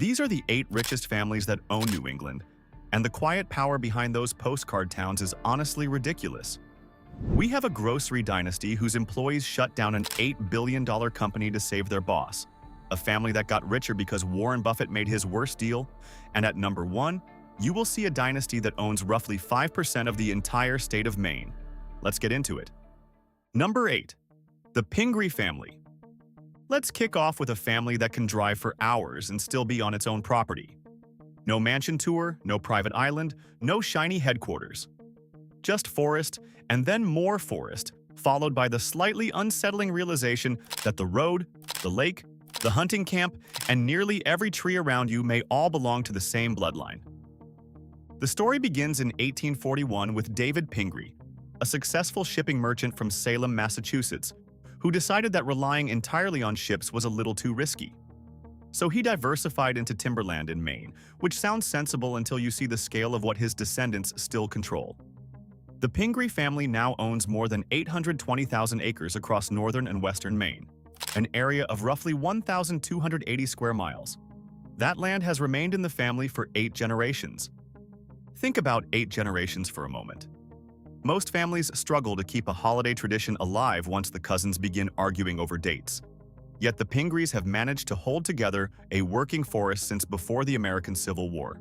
These are the 8 richest families that own New England, and the quiet power behind those postcard towns is honestly ridiculous. We have a grocery dynasty whose employees shut down an $8 billion company to save their boss, a family that got richer because Warren Buffett made his worst deal, and at number 1, you will see a dynasty that owns roughly 5% of the entire state of Maine. Let's get into it. Number 8. The Pingri family. Let's kick off with a family that can drive for hours and still be on its own property. No mansion tour, no private island, no shiny headquarters. Just forest, and then more forest, followed by the slightly unsettling realization that the road, the lake, the hunting camp, and nearly every tree around you may all belong to the same bloodline. The story begins in 1841 with David Pingri, a successful shipping merchant from Salem, Massachusetts, who decided that relying entirely on ships was a little too risky. So he diversified into timberland in Maine, which sounds sensible until you see the scale of what his descendants still control. The Pingri family now owns more than 820,000 acres across northern and western Maine, an area of roughly 1,280 square miles. That land has remained in the family for 8 generations. Think about 8 generations for a moment. Most families struggle to keep a holiday tradition alive once the cousins begin arguing over dates. Yet the Pingris have managed to hold together a working forest since before the American Civil War.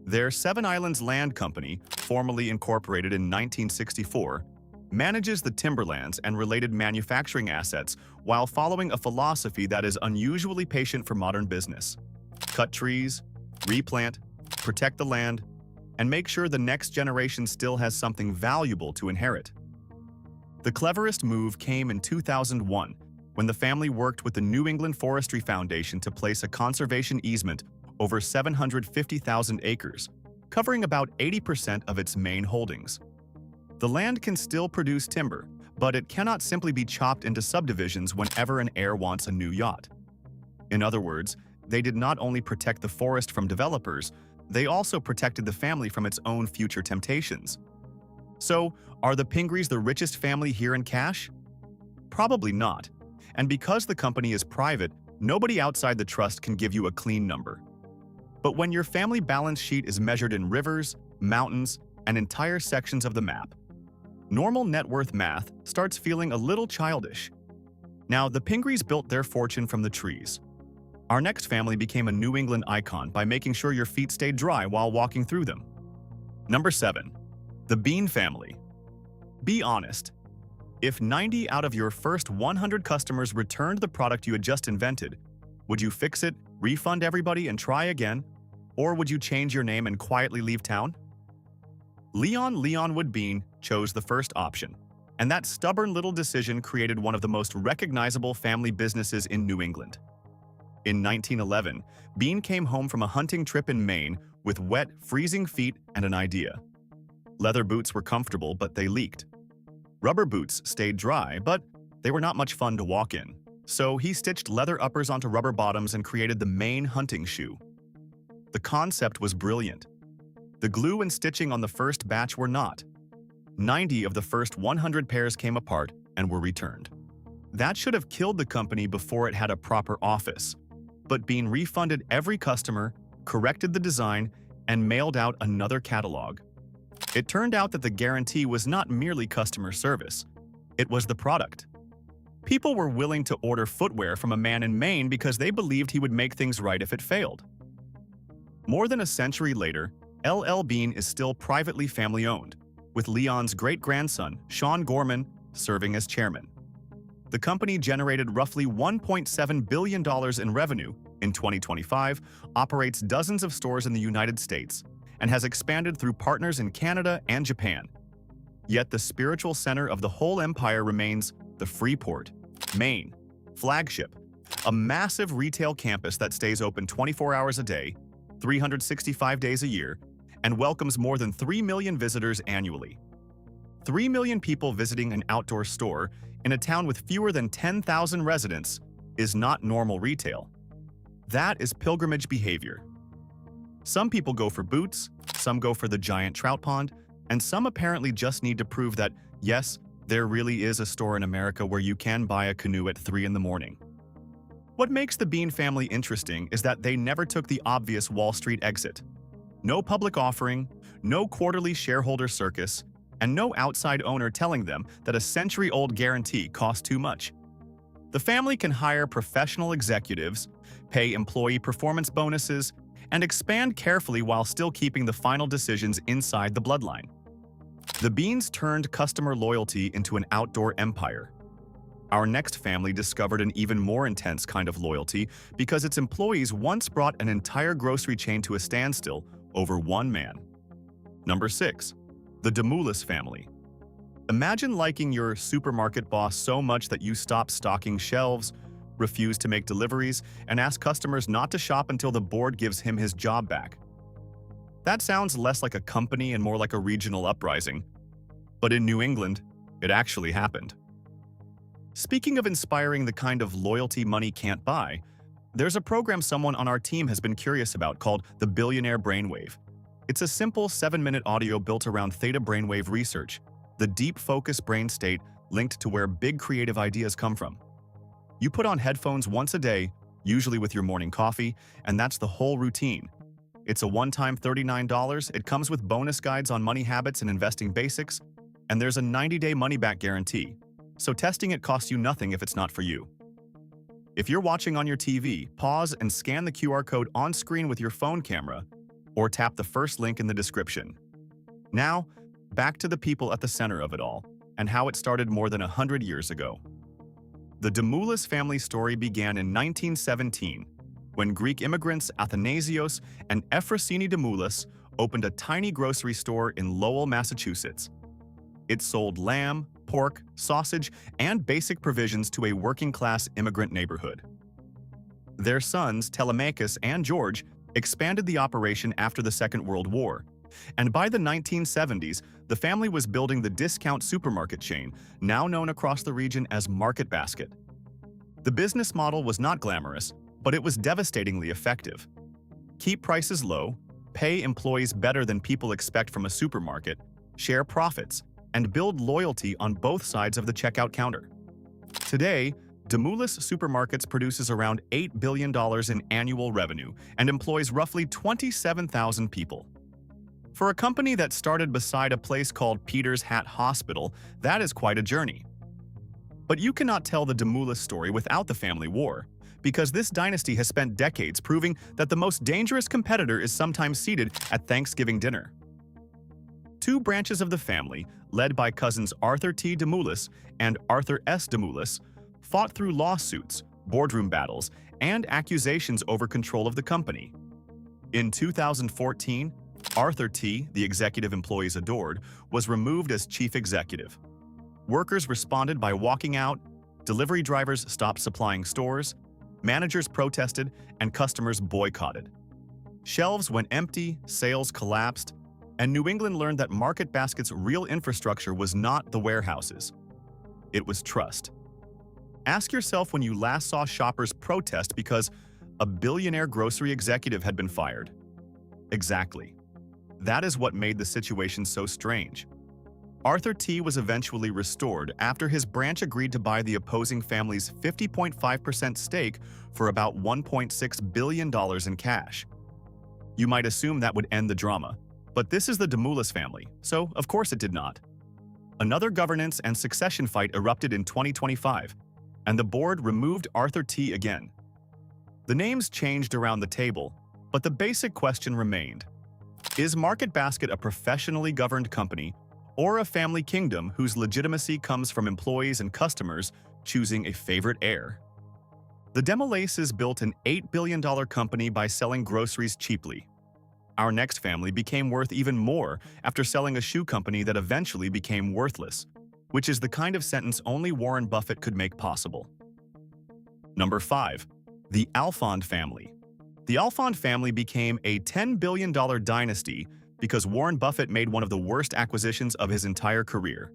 Their Seven Islands Land Company, formally incorporated in 1964, manages the timberlands and related manufacturing assets while following a philosophy that is unusually patient for modern business. Cut trees, replant, protect the land, and make sure the next generation still has something valuable to inherit. The cleverest move came in 2001, when the family worked with the New England Forestry Foundation to place a conservation easement over 750,000 acres, covering about 80% of its Maine holdings. The land can still produce timber, but it cannot simply be chopped into subdivisions whenever an heir wants a new yacht. In other words, they did not only protect the forest from developers, they also protected the family from its own future temptations. So, are the Pingris the richest family here in cash? Probably not. And because the company is private, nobody outside the trust can give you a clean number. But when your family balance sheet is measured in rivers, mountains, and entire sections of the map, normal net worth math starts feeling a little childish. Now, the Pingris built their fortune from the trees. Our next family became a New England icon by making sure your feet stayed dry while walking through them. Number 7. The Bean family. Be honest. If 90 out of your first 100 customers returned the product you had just invented, would you fix it, refund everybody, and try again? Or would you change your name and quietly leave town? Leon Wood Bean chose the first option, and that stubborn little decision created one of the most recognizable family businesses in New England. In 1911, Bean came home from a hunting trip in Maine with wet, freezing feet and an idea. Leather boots were comfortable, but they leaked. Rubber boots stayed dry, but they were not much fun to walk in. So he stitched leather uppers onto rubber bottoms and created the Maine hunting shoe. The concept was brilliant. The glue and stitching on the first batch were not. 90 of the first 100 pairs came apart and were returned. That should have killed the company before it had a proper office. But Bean refunded every customer, corrected the design, and mailed out another catalog. It turned out that the guarantee was not merely customer service. It was the product. People were willing to order footwear from a man in Maine because they believed he would make things right if it failed. More than a century later, LL Bean is still privately family-owned, with Leon's great-grandson, Sean Gorman, serving as chairman. The company generated roughly $1.7 billion in revenue in 2025, operates dozens of stores in the United States, and has expanded through partners in Canada and Japan. Yet the spiritual center of the whole empire remains the Freeport, Maine, flagship, a massive retail campus that stays open 24 hours a day, 365 days a year, and welcomes more than 3 million visitors annually. 3 million people visiting an outdoor store in a town with fewer than 10,000 residents is not normal retail. That is pilgrimage behavior. Some people go for boots, some go for the giant trout pond, and some apparently just need to prove that, yes, there really is a store in America where you can buy a canoe at 3 in the morning. What makes the Bean family interesting is that they never took the obvious Wall Street exit. No public offering, no quarterly shareholder circus, and no outside owner telling them that a century-old guarantee cost too much. The family can hire professional executives, pay employee performance bonuses, and expand carefully while still keeping the final decisions inside the bloodline. The Beans turned customer loyalty into an outdoor empire. Our next family discovered an even more intense kind of loyalty because its employees once brought an entire grocery chain to a standstill over one man. Number 6. The Demoulas family. Imagine liking your supermarket boss so much that you stop stocking shelves, refuse to make deliveries, and ask customers not to shop until the board gives him his job back. That sounds less like a company and more like a regional uprising. But in New England, it actually happened. Speaking of inspiring the kind of loyalty money can't buy, there's a program someone on our team has been curious about called the Billionaire Brain Wave. It's a simple 7-minute audio built around theta brainwave research, the deep focus brain state linked to where big creative ideas come from. You put on headphones once a day, usually with your morning coffee, and that's the whole routine. It's a one-time $39, it comes with bonus guides on money habits and investing basics, and there's a 90-day money-back guarantee. So testing it costs you nothing if it's not for you. If you're watching on your TV, pause and scan the QR code on screen with your phone camera, or tap the first link in the description. Now, back to the people at the center of it all, and how it started more than 100 years ago. The Demoulas family story began in 1917, when Greek immigrants Athanasios and Ephrosyni Demoulas opened a tiny grocery store in Lowell, Massachusetts. It sold lamb, pork, sausage, and basic provisions to a working-class immigrant neighborhood. Their sons, Telemachus and George, expanded the operation after the Second World War, and by the 1970s, the family was building the discount supermarket chain, now known across the region as Market Basket. The business model was not glamorous, but it was devastatingly effective. Keep prices low, pay employees better than people expect from a supermarket, share profits, and build loyalty on both sides of the checkout counter. Today, Demoulas Supermarkets produces around $8 billion in annual revenue and employs roughly 27,000 people. For a company that started beside a place called Peter's Hat Hospital, that is quite a journey. But you cannot tell the Demoulas story without the family war, because this dynasty has spent decades proving that the most dangerous competitor is sometimes seated at Thanksgiving dinner. Two branches of the family, led by cousins Arthur T. Demoulas and Arthur S. Demoulas, fought through lawsuits, boardroom battles, and accusations over control of the company. In 2014, Arthur T., the executive employees adored, was removed as chief executive. Workers responded by walking out, delivery drivers stopped supplying stores, managers protested, and customers boycotted. Shelves went empty, sales collapsed, and New England learned that Market Basket's real infrastructure was not the warehouses. It was trust. Ask yourself when you last saw shoppers protest because a billionaire grocery executive had been fired. Exactly. That is what made the situation so strange. Arthur T. was eventually restored after his branch agreed to buy the opposing family's 50.5% stake for about $1.6 billion in cash. You might assume that would end the drama, but this is the Demoulas family, so of course it did not. Another governance and succession fight erupted in 2025, and the board removed Arthur T. again. The names changed around the table, but the basic question remained. Is Market Basket a professionally governed company or a family kingdom whose legitimacy comes from employees and customers choosing a favorite heir? The Demoulas built an $8 billion company by selling groceries cheaply. Our next family became worth even more after selling a shoe company that eventually became worthless, which is the kind of sentence only Warren Buffett could make possible. Number 5. The Alon family. The Alon family became a $10 billion dynasty because Warren Buffett made one of the worst acquisitions of his entire career.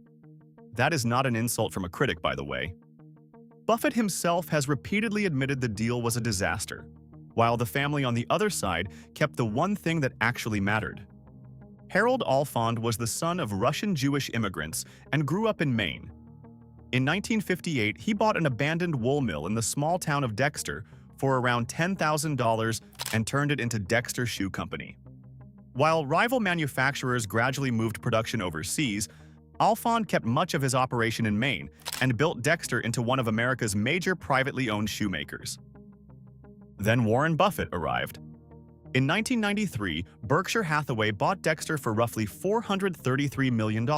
That is not an insult from a critic, by the way. Buffett himself has repeatedly admitted the deal was a disaster, while the family on the other side kept the one thing that actually mattered. Harold Alfond was the son of Russian Jewish immigrants and grew up in Maine. In 1958, he bought an abandoned wool mill in the small town of Dexter for around $10,000 and turned it into Dexter Shoe Company. While rival manufacturers gradually moved production overseas, Alon kept much of his operation in Maine and built Dexter into one of America's major privately owned shoemakers. Then Warren Buffett arrived. In 1993, Berkshire Hathaway bought Dexter for roughly $433 million.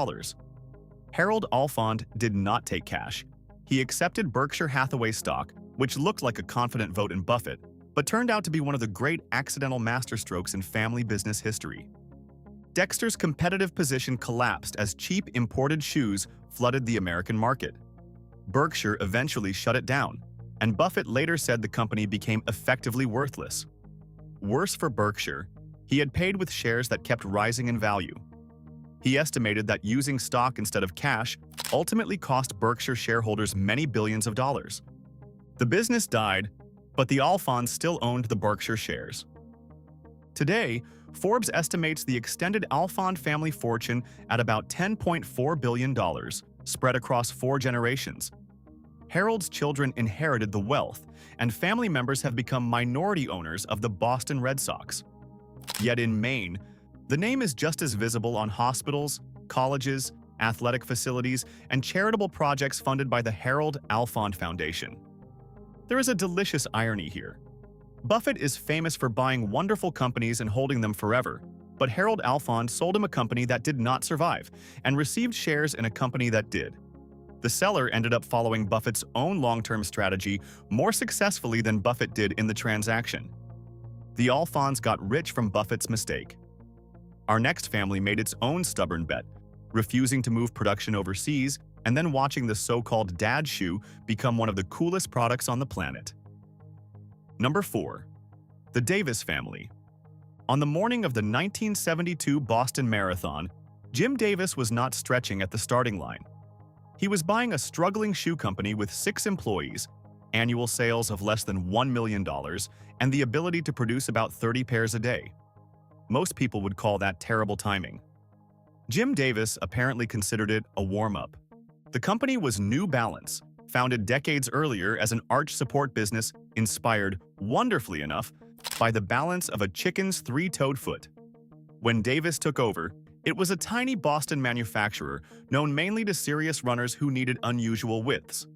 Harold Alon did not take cash. He accepted Berkshire Hathaway stock, which looked like a confident vote in Buffett, but turned out to be one of the great accidental masterstrokes in family business history. Dexter's competitive position collapsed as cheap imported shoes flooded the American market. Berkshire eventually shut it down, and Buffett later said the company became effectively worthless. Worse for Berkshire, he had paid with shares that kept rising in value. He estimated that using stock instead of cash ultimately cost Berkshire shareholders many billions of dollars. The business died, but the Alons still owned the Berkshire shares. Today, Forbes estimates the extended Alon family fortune at about $10.4 billion, spread across 4 generations. Harold's children inherited the wealth, and family members have become minority owners of the Boston Red Sox. Yet in Maine, the name is just as visible on hospitals, colleges, athletic facilities, and charitable projects funded by the Harold Alon Foundation. There is a delicious irony here. Buffett is famous for buying wonderful companies and holding them forever, but Harold Alon sold him a company that did not survive and received shares in a company that did. The seller ended up following Buffett's own long-term strategy more successfully than Buffett did in the transaction. The Alons got rich from Buffett's mistake. Our next family made its own stubborn bet, refusing to move production overseas and then watching the so-called dad shoe become one of the coolest products on the planet. Number 4. The Davis family. On the morning of the 1972 Boston Marathon, Jim Davis was not stretching at the starting line. He was buying a struggling shoe company with 6 employees, annual sales of less than $1 million, and the ability to produce about 30 pairs a day. Most people would call that terrible timing. Jim Davis apparently considered it a warm-up. The company was New Balance, founded decades earlier as an arch support business inspired, wonderfully enough, by the balance of a chicken's 3-toed foot. When Davis took over, it was a tiny Boston manufacturer known mainly to serious runners who needed unusual widths.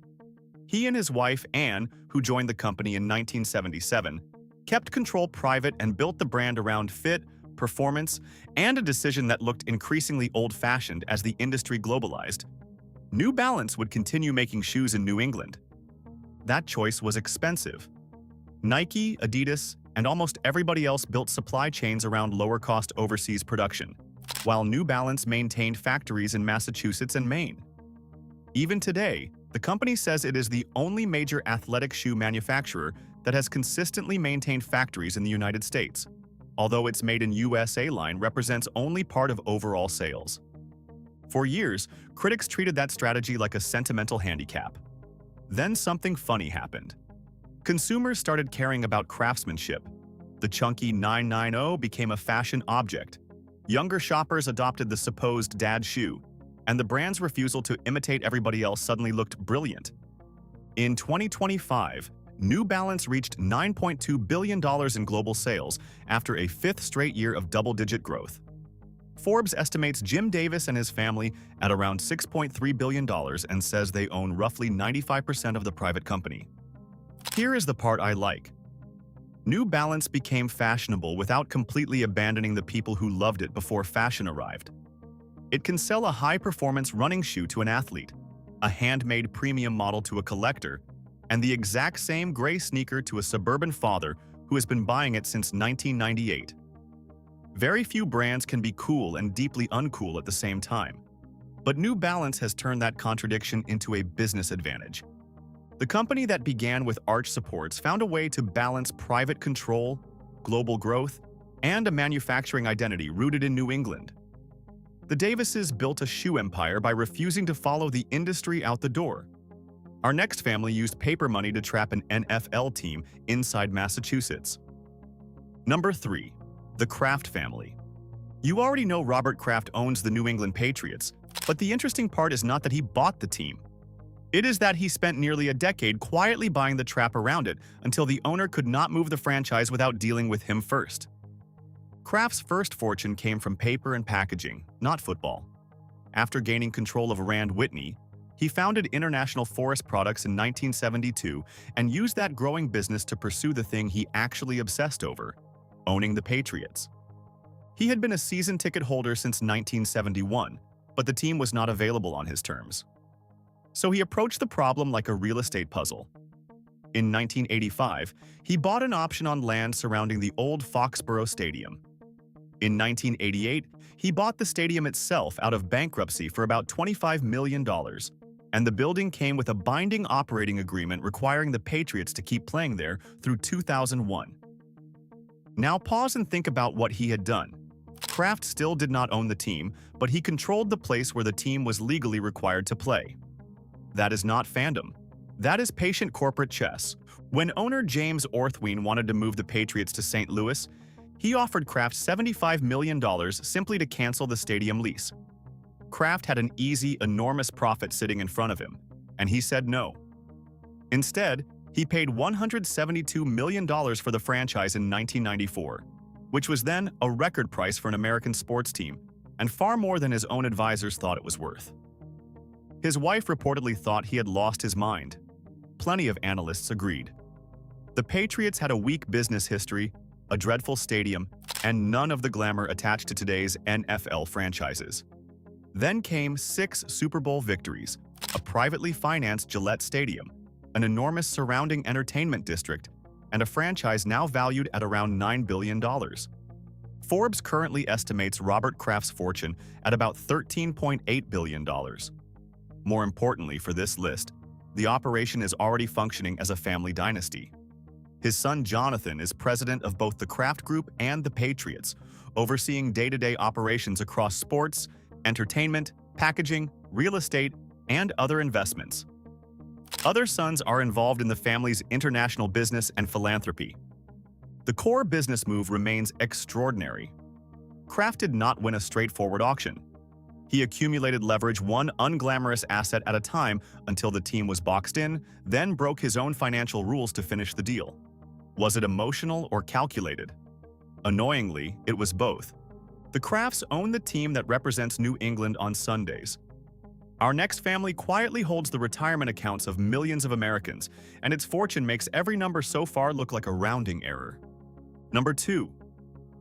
He and his wife, Anne, who joined the company in 1977, kept control private and built the brand around fit, performance, and a decision that looked increasingly old-fashioned as the industry globalized. New Balance would continue making shoes in New England. That choice was expensive. Nike, Adidas, and almost everybody else built supply chains around lower-cost overseas production, while New Balance maintained factories in Massachusetts and Maine. Even today, the company says it is the only major athletic shoe manufacturer that has consistently maintained factories in the United States, although its Made in USA line represents only part of overall sales. For years, critics treated that strategy like a sentimental handicap. Then something funny happened. Consumers started caring about craftsmanship. The chunky 990 became a fashion object. Younger shoppers adopted the supposed dad shoe, and the brand's refusal to imitate everybody else suddenly looked brilliant. In 2025, New Balance reached $9.2 billion in global sales after a 5th straight year of double-digit growth. Forbes estimates Jim Davis and his family at around $6.3 billion and says they own roughly 95% of the private company. Here is the part I like. New Balance became fashionable without completely abandoning the people who loved it before fashion arrived. It can sell a high-performance running shoe to an athlete, a handmade premium model to a collector, and the exact same gray sneaker to a suburban father who has been buying it since 1998. Very few brands can be cool and deeply uncool at the same time. But New Balance has turned that contradiction into a business advantage. The company that began with arch supports found a way to balance private control, global growth, and a manufacturing identity rooted in New England. The Davises built a shoe empire by refusing to follow the industry out the door. Our next family used paper money to trap an NFL team inside Massachusetts. Number 3. The Kraft family. You already know Robert Kraft owns the New England Patriots, but the interesting part is not that he bought the team. It is that he spent nearly a decade quietly buying the trap around it until the owner could not move the franchise without dealing with him first. Kraft's first fortune came from paper and packaging, not football. After gaining control of Rand Whitney, he founded International Forest Products in 1972 and used that growing business to pursue the thing he actually obsessed over, owning the Patriots. He had been a season ticket holder since 1971, but the team was not available on his terms. So he approached the problem like a real estate puzzle. In 1985, he bought an option on land surrounding the old Foxborough Stadium. In 1988, he bought the stadium itself out of bankruptcy for about $25 million, and the building came with a binding operating agreement requiring the Patriots to keep playing there through 2001. Now pause and think about what he had done. Kraft still did not own the team, but he controlled the place where the team was legally required to play. That is not fandom. That is patient corporate chess. When owner James Orthwein wanted to move the Patriots to St. Louis, he offered Kraft $75 million simply to cancel the stadium lease. Kraft had an easy, enormous profit sitting in front of him, and he said no. Instead, he paid $172 million for the franchise in 1994, which was then a record price for an American sports team, and far more than his own advisors thought it was worth. His wife reportedly thought he had lost his mind. Plenty of analysts agreed. The Patriots had a weak business history, a dreadful stadium, and none of the glamour attached to today's NFL franchises. Then came 6 Super Bowl victories, a privately financed Gillette Stadium, an enormous surrounding entertainment district, and a franchise now valued at around $9 billion. Forbes currently estimates Robert Kraft's fortune at about $13.8 billion. More importantly for this list, the operation is already functioning as a family dynasty. His son Jonathan is president of both the Kraft Group and the Patriots, overseeing day-to-day operations across sports, entertainment, packaging, real estate, and other investments. Other sons are involved in the family's international business and philanthropy. The core business move remains extraordinary. Kraft did not win a straightforward auction. He accumulated leverage one unglamorous asset at a time until the team was boxed in, then broke his own financial rules to finish the deal. Was it emotional or calculated? Annoyingly, it was both. The Krafts own the team that represents New England on Sundays. Our next family quietly holds the retirement accounts of millions of Americans, and its fortune makes every number so far look like a rounding error. Number 2.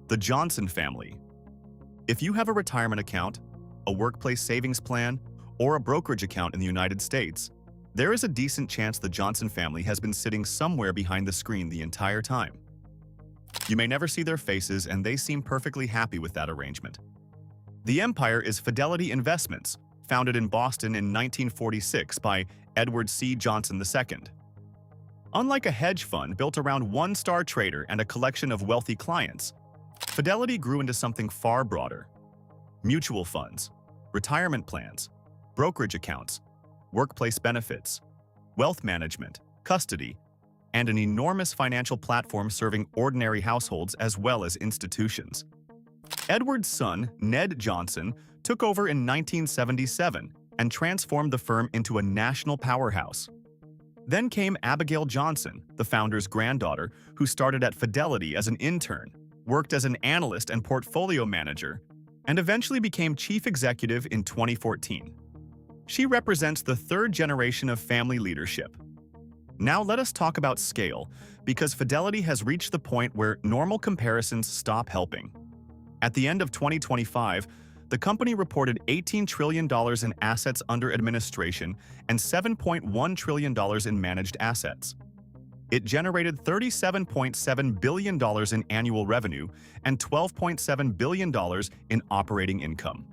The Johnson family. If you have a retirement account, a workplace savings plan, or a brokerage account in the United States, there is a decent chance the Johnson family has been sitting somewhere behind the screen the entire time. You may never see their faces, and they seem perfectly happy with that arrangement. The empire is Fidelity Investments, founded in Boston in 1946 by Edward C. Johnson II. Unlike a hedge fund built around one star trader and a collection of wealthy clients, Fidelity grew into something far broader. Mutual funds, retirement plans, brokerage accounts, workplace benefits, wealth management, custody, and an enormous financial platform serving ordinary households as well as institutions. Edward's son, Ned Johnson, took over in 1977 and transformed the firm into a national powerhouse. Then came Abigail Johnson, the founder's granddaughter, who started at Fidelity as an intern, worked as an analyst and portfolio manager, and eventually became chief executive in 2014. She represents the third generation of family leadership. Now let us talk about scale, because Fidelity has reached the point where normal comparisons stop helping. At the end of 2025, the company reported $18 trillion in assets under administration and $7.1 trillion in managed assets. It generated $37.7 billion in annual revenue and $12.7 billion in operating income.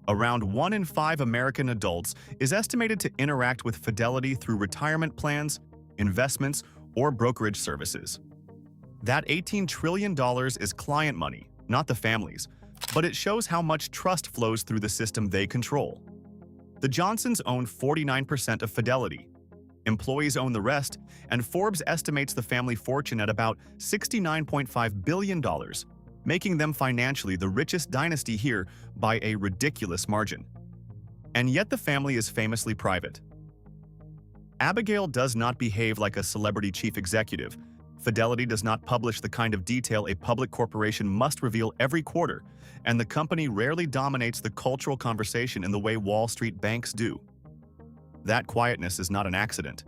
Around 1 in 5 American adults is estimated to interact with Fidelity through retirement plans, investments, or brokerage services. That $18 trillion is client money, not the family's, but it shows how much trust flows through the system they control. The Johnsons own 49% of Fidelity. Employees own the rest, and Forbes estimates the family fortune at about $69.5 billion, making them financially the richest dynasty here by a ridiculous margin. And yet the family is famously private. Abigail does not behave like a celebrity chief executive. Fidelity does not publish the kind of detail a public corporation must reveal every quarter, and the company rarely dominates the cultural conversation in the way Wall Street banks do. That quietness is not an accident.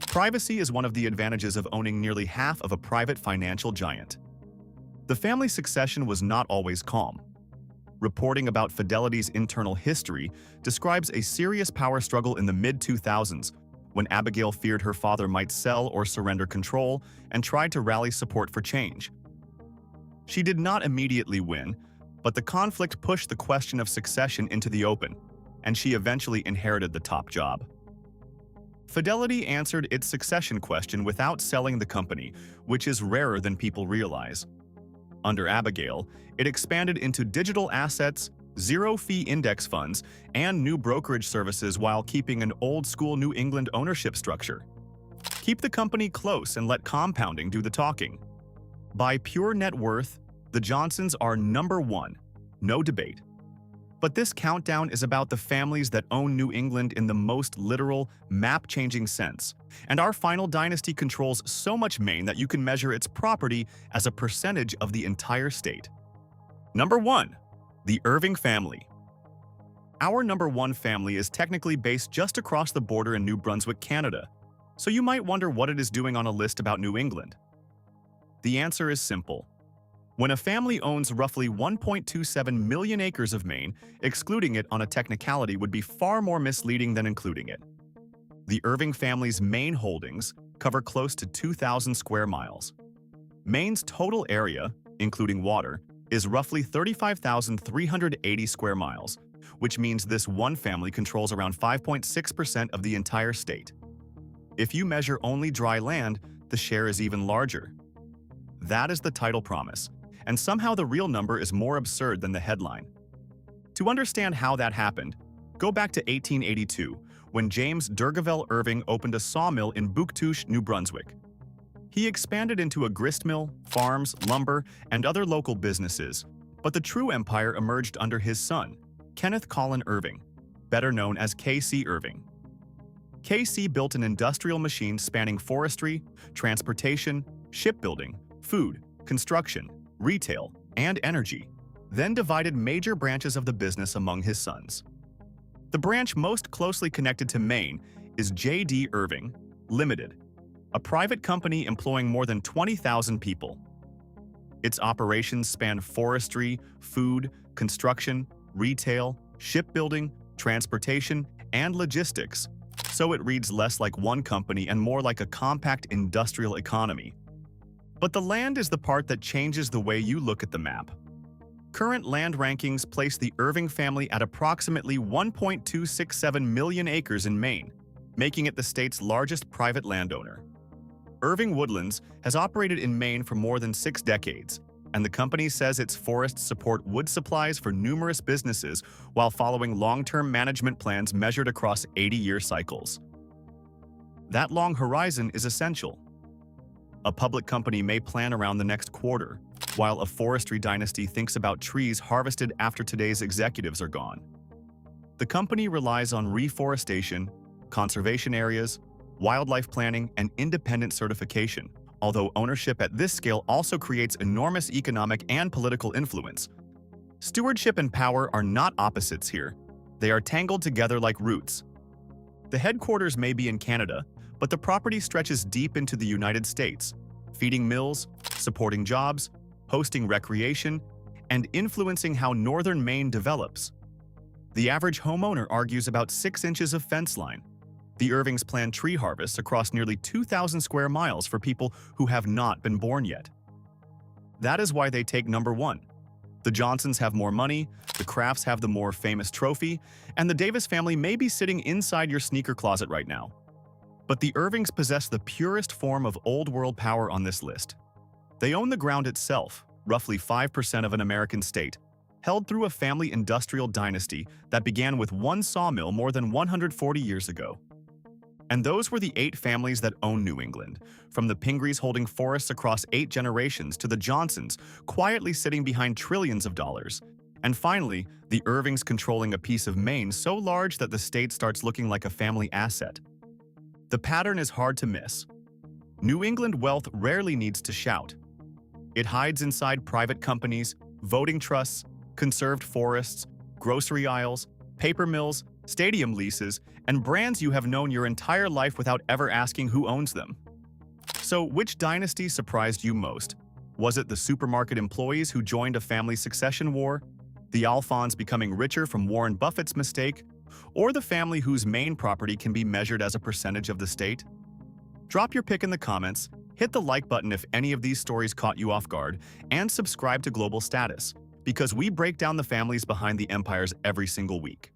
Privacy is one of the advantages of owning nearly half of a private financial giant. The family succession was not always calm. Reporting about Fidelity's internal history describes a serious power struggle in the mid-2000s, when Abigail feared her father might sell or surrender control and tried to rally support for change. She did not immediately win, but the conflict pushed the question of succession into the open, and she eventually inherited the top job. Fidelity answered its succession question without selling the company, which is rarer than people realize. Under Abigail, it expanded into digital assets, zero-fee index funds, and new brokerage services while keeping an old-school New England ownership structure. Keep the company close and let compounding do the talking. By pure net worth, the Johnsons are number one, no debate. But this countdown is about the families that own New England in the most literal, map-changing sense. And our final dynasty controls so much Maine that you can measure its property as a percentage of the entire state. Number 1. The Irving family. Our number 1 family is technically based just across the border in New Brunswick, Canada. So you might wonder what it is doing on a list about New England. The answer is simple. When a family owns roughly 1.27 million acres of Maine, excluding it on a technicality would be far more misleading than including it. The Irving family's Maine holdings cover close to 2,000 square miles. Maine's total area, including water, is roughly 35,380 square miles, which means this one family controls around 5.6% of the entire state. If you measure only dry land, the share is even larger. That is the title promise, and somehow the real number is more absurd than the headline. To understand how that happened, go back to 1882, when James Durgavel Irving opened a sawmill in Bouctouche, New Brunswick. He expanded into a gristmill, farms, lumber, and other local businesses, but the true empire emerged under his son, Kenneth Colin Irving, better known as K.C. Irving. K.C. built an industrial machine spanning forestry, transportation, shipbuilding, food, construction, retail, and energy, then divided major branches of the business among his sons. The branch most closely connected to Maine is J.D. Irving Limited, a private company employing more than 20,000 people. Its operations span forestry, food, construction, retail, shipbuilding, transportation, and logistics, so it reads less like one company and more like a compact industrial economy. But the land is the part that changes the way you look at the map. Current land rankings place the Irving family at approximately 1.267 million acres in Maine, making it the state's largest private landowner. Irving Woodlands has operated in Maine for more than 6 decades, and the company says its forests support wood supplies for numerous businesses while following long-term management plans measured across 80-year cycles. That long horizon is essential. A public company may plan around the next quarter, while a forestry dynasty thinks about trees harvested after today's executives are gone. The company relies on reforestation, conservation areas, wildlife planning, and independent certification, although ownership at this scale also creates enormous economic and political influence. Stewardship and power are not opposites here. They are tangled together like roots. The headquarters may be in Canada, but the property stretches deep into the United States, feeding mills, supporting jobs, hosting recreation, and influencing how northern Maine develops. The average homeowner argues about 6 inches of fence line. The Irvings plan tree harvests across nearly 2,000 square miles for people who have not been born yet. That is why they take number 1. The Johnsons have more money, the Crafts have the more famous trophy, and the Davis family may be sitting inside your sneaker closet right now. But the Irvings possess the purest form of old-world power on this list. They own the ground itself, roughly 5% of an American state, held through a family industrial dynasty that began with one sawmill more than 140 years ago. And those were the 8 families that own New England, from the Pingris holding forests across 8 generations to the Johnsons quietly sitting behind trillions of dollars. And finally, the Irvings controlling a piece of Maine so large that the state starts looking like a family asset. The pattern is hard to miss. New England wealth rarely needs to shout. It hides inside private companies, voting trusts, conserved forests, grocery aisles, paper mills, stadium leases, and brands you have known your entire life without ever asking who owns them. So, which dynasty surprised you most? Was it the supermarket employees who joined a family succession war, the Alphons becoming richer from Warren Buffett's mistake, or the family whose Maine property can be measured as a percentage of the state? Drop your pick in the comments, hit the like button if any of these stories caught you off guard, and subscribe to Global Status, because we break down the families behind the empires every single week.